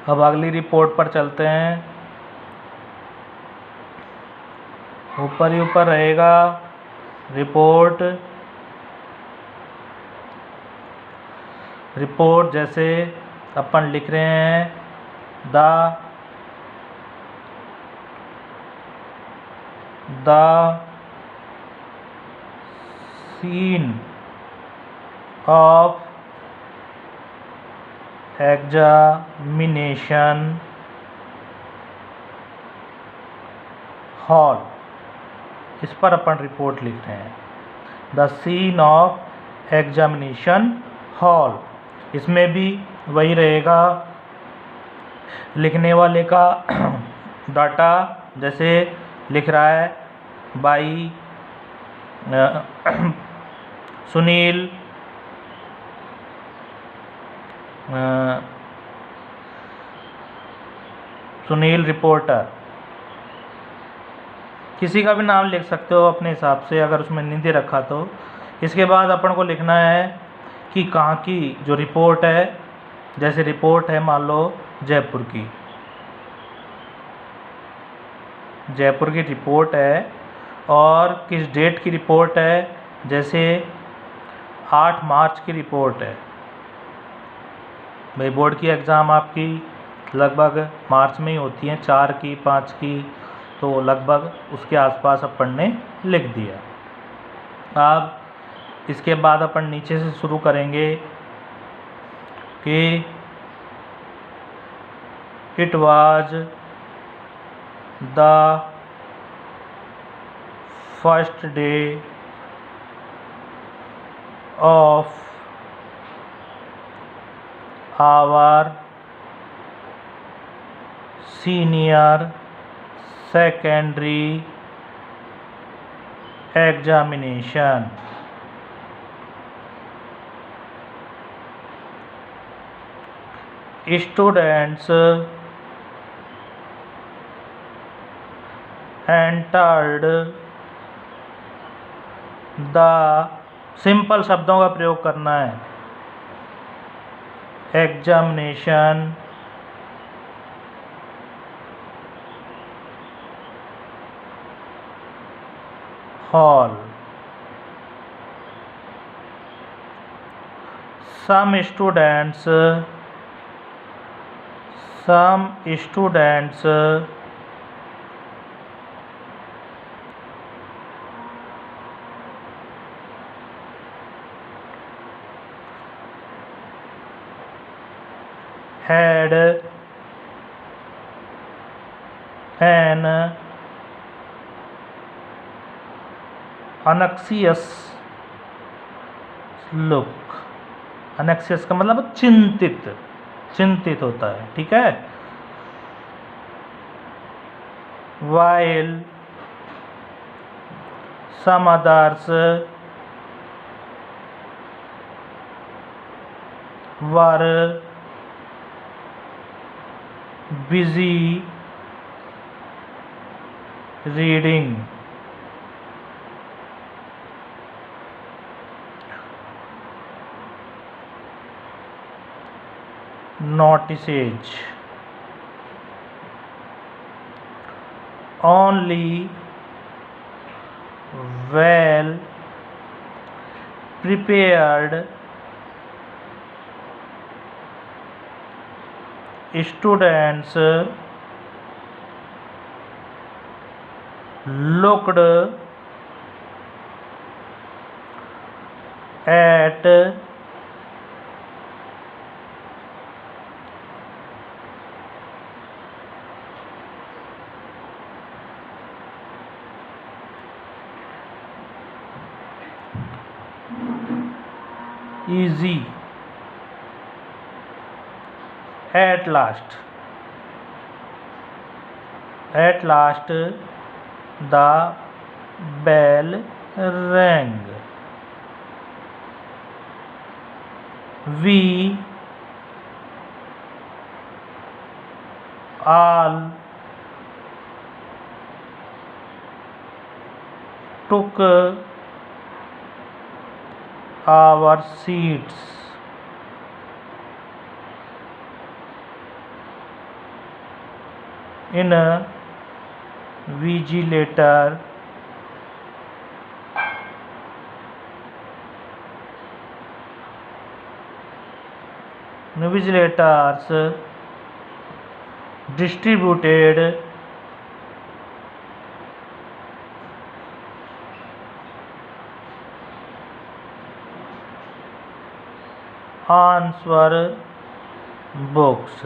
अब अगली रिपोर्ट पर चलते हैं। ऊपर ही ऊपर रहेगा रिपोर्ट। रिपोर्ट जैसे अपन लिख रहे हैं the scene of examination hall, इस पर अपन रिपोर्ट लिख रहे हैं। The scene of examination hall, इसमें भी वही रहेगा लिखने वाले का डाटा। जैसे लिख रहा है बाई सुनील रिपोर्टर, किसी का भी नाम लिख सकते हो अपने हिसाब से अगर उसमें नहीं दे रखा तो। इसके बाद अपन को लिखना है कि कहाँ की जो रिपोर्ट है। जैसे रिपोर्ट है मान लो जयपुर की, जयपुर की रिपोर्ट है और किस डेट की रिपोर्ट है। जैसे 8 मार्च की रिपोर्ट है। भाई बोर्ड की एग्ज़ाम आपकी लगभग मार्च में ही होती हैं, 4 की 5 की, तो लगभग उसके आसपास अपन ने लिख दिया। अब इसके बाद अपन नीचे से शुरू करेंगे कि it was the first day of our senior secondary examination. Students entered the, simple शब्दों का प्रयोग करना है, examination hall. some students had an anxious look। Anxious का मतलब चिंतित, चिंतित होता है, ठीक है। while some others were busy reading notices। only well prepared students looked at easy। at last the bell rang। we all took our seats invigilator invigilators distributed answer books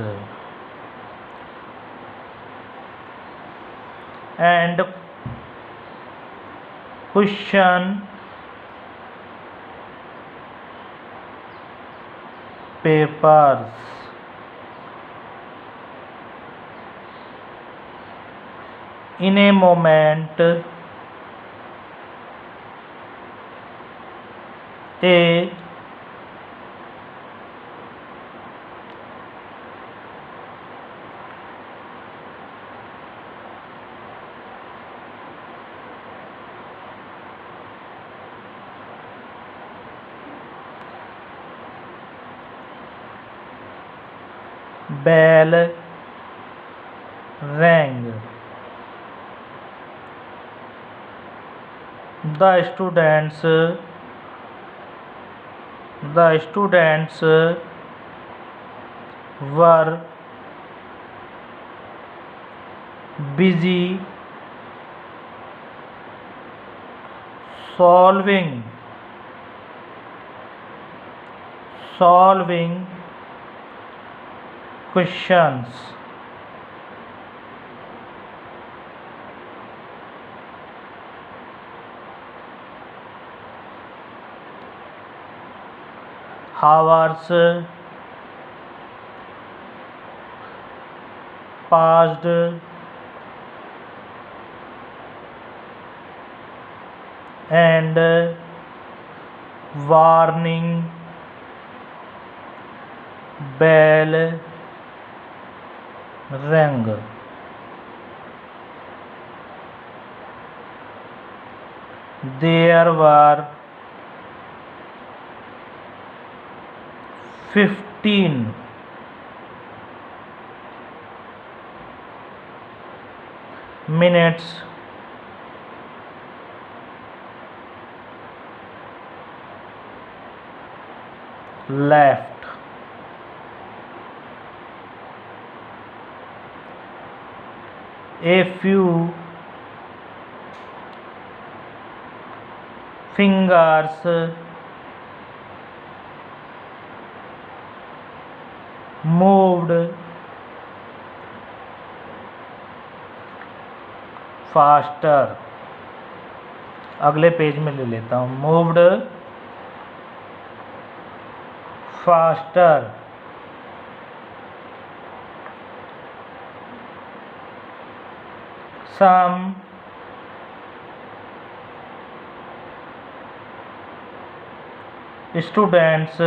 and question papers in a moment. A bell rang. The students were busy solving questions. Hours passed and warning bell rang. There were 15 minutes left. A few fingers moved faster. अगले page में ले लेता हूँ. Moved faster. Some students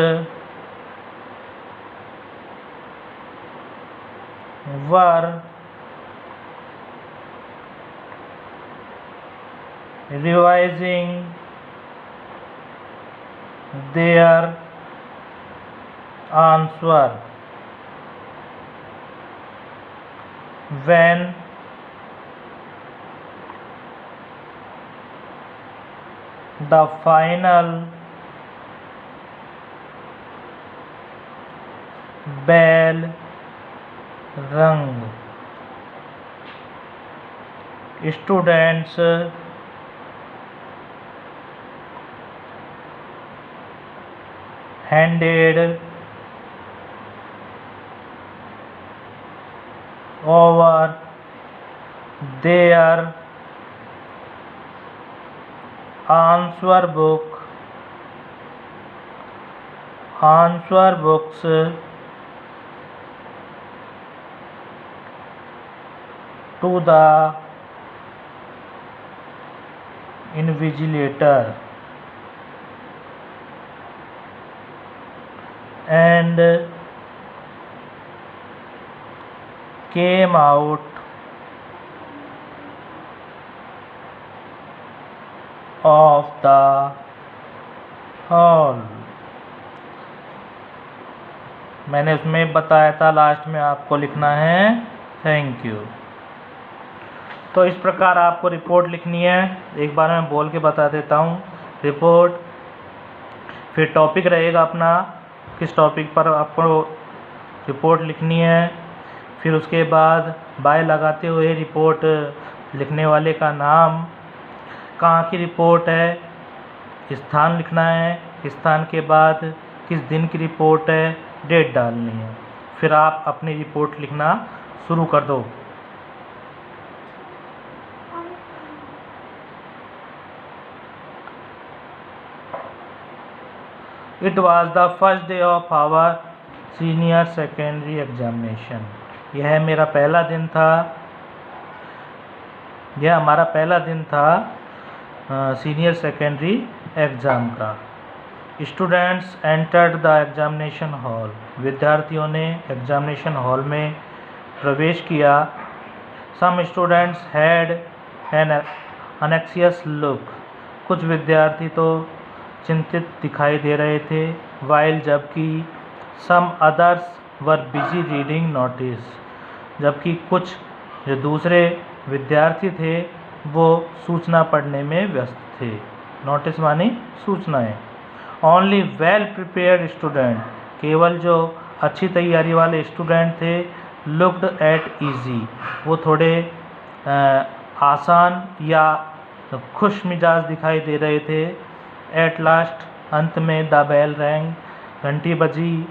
were revising their answer when the final bell rang. Students handed over their answer books to the invigilator and came out of the hall. मैंने उसमें बताया था, last में आपको लिखना है. Thank you. तो इस प्रकार आपको रिपोर्ट लिखनी है। एक बार मैं बोल के बता देता हूँ। रिपोर्ट, फिर टॉपिक रहेगा अपना, किस टॉपिक पर आपको रिपोर्ट लिखनी है। फिर उसके बाद बाय लगाते हुए रिपोर्ट लिखने वाले का नाम, कहाँ की रिपोर्ट है, स्थान लिखना है, स्थान के बाद किस दिन की रिपोर्ट है, डेट डालनी है। फिर आप अपनी रिपोर्ट लिखना शुरू कर दो। It was the first day of our senior secondary examination. यह मेरा पहला दिन था, यह हमारा पहला दिन था सीनियर सेकेंडरी एग्ज़ाम का। Students entered the examination hall. विद्यार्थियों ने एग्जामिनेशन हॉल में प्रवेश किया। Some students had an anxious look. कुछ विद्यार्थी तो चिंतित दिखाई दे रहे थे। वाइल, जबकि some others were busy reading notice. जबकि कुछ जो दूसरे विद्यार्थी थे वो सूचना पढ़ने में व्यस्त थे। नोटिस मानी सूचनाएं। ओनली वेल प्रिपेयर्ड स्टूडेंट, केवल जो अच्छी तैयारी वाले स्टूडेंट थे, लुक्ड एट ईजी, वो थोड़े आसान या खुश मिजाज दिखाई दे रहे थे। एट लास्ट, अंत में द बेल रैंग, घंटी बजी।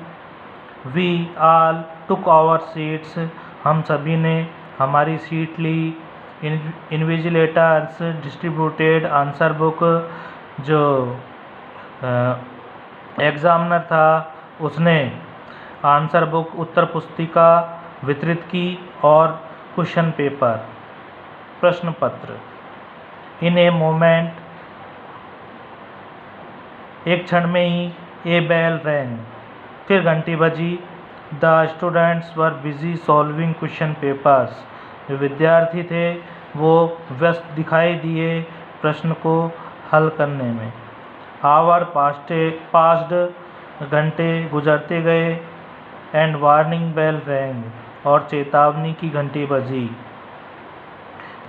We all took our seats, हम सभी ने हमारी सीट ली। इन्विजिलेटर्स डिस्ट्रीब्यूटेड आंसर बुक, जो एग्ज़ामिनर था उसने आंसर बुक, उत्तर पुस्तिका वितरित की और क्वेश्चन पेपर, प्रश्न पत्र। इन ए मोमेंट, एक क्षण में ही, ए बेल रैंग, फिर घंटी बजी। The students were busy solving question papers, जो विद्यार्थी थे वो व्यस्त दिखाई दिए प्रश्न को हल करने में। आवर पास्ड, घंटे गुजरते गए। एंड वार्निंग बेल रैंग, और चेतावनी की घंटी बजी।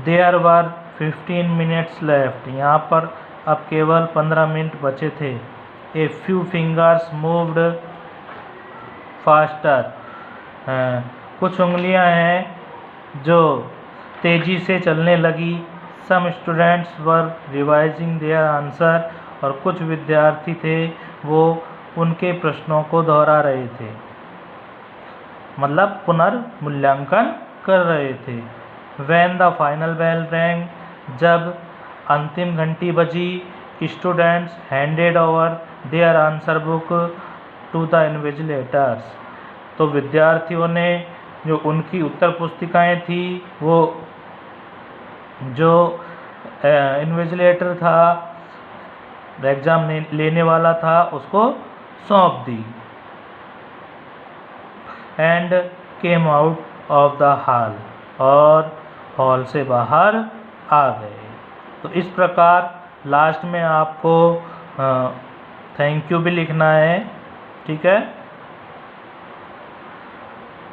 देयर वर 15 मिनट्स लेफ्ट, यहाँ पर अब केवल 15 मिनट बचे थे। A few fingers moved faster, कुछ उंगलियां हैं जो तेज़ी से चलने लगी। Some students were revising their answer, और कुछ विद्यार्थी थे वो उनके प्रश्नों को दोहरा रहे थे, मतलब पुनर्मूल्यांकन कर रहे थे। When the final bell rang, जब अंतिम घंटी बजी। Students handed over their answer book to the invigilators, तो विद्यार्थियों ने जो उनकी उत्तर पुस्तिकाएं थी वो जो इन्विजिलेटर था, एग्ज़ाम लेने वाला था, उसको सौंप दी। And came out of the hall, और हॉल से बाहर आ गए। तो इस प्रकार लास्ट में आपको थैंक यू भी लिखना है, ठीक है।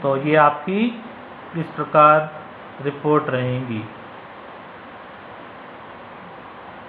तो ये आपकी इस प्रकार रिपोर्ट रहेगी।